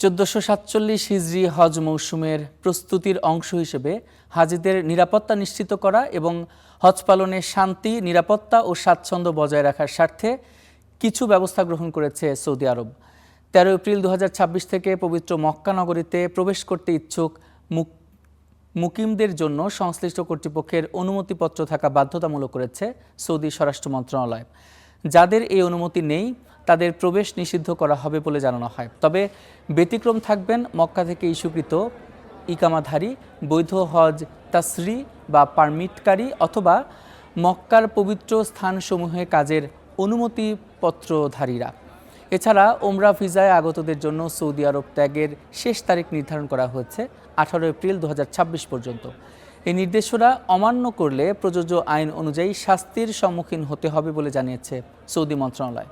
1447 হিজরি হজ মৌসুমের প্রস্তুতির অংশ হিসেবে হাজিদের নিরাপত্তা নিশ্চিত করা এবং হজ পালনে শান্তি, নিরাপত্তা ও স্বাচ্ছন্দ্য বজায় রাখার স্বার্থে কিছু ব্যবস্থা গ্রহণ করেছে সৌদি আরব। 13 এপ্রিল 2026 থেকে পবিত্র মক্কা নগরীতে প্রবেশ করতে ইচ্ছুক মুকিমদের জন্য সংশ্লিষ্ট কর্তৃপক্ষের অনুমতিপত্র থাকা বাধ্যতামূলক করেছে সৌদি স্বরাষ্ট্র মন্ত্রণালয়। যাদের এই অনুমতি নেই তাদের প্রবেশ নিষিদ্ধ করা হবে বলে জানানো হয়। তবে ব্যতিক্রম থাকবেন মক্কা থেকে ইস্যুকৃত ইকামাধারী, বৈধ হজ তাসরি বা পারমিটকারী অথবা মক্কার পবিত্র স্থানসমূহে কাজের অনুমতিপত্রধারীরা। এছাড়া ওমরা ভিসায় আগতদের জন্য সৌদি আরব ত্যাগের শেষ তারিখ নির্ধারণ করা হয়েছে 18 এপ্রিল 2026 পর্যন্ত। এই নির্দেশনা অমান্য করলে প্রযোজ্য আইন অনুযায়ী শাস্তির সম্মুখীন হতে হবে বলে জানিয়েছে সৌদি মন্ত্রণালয়।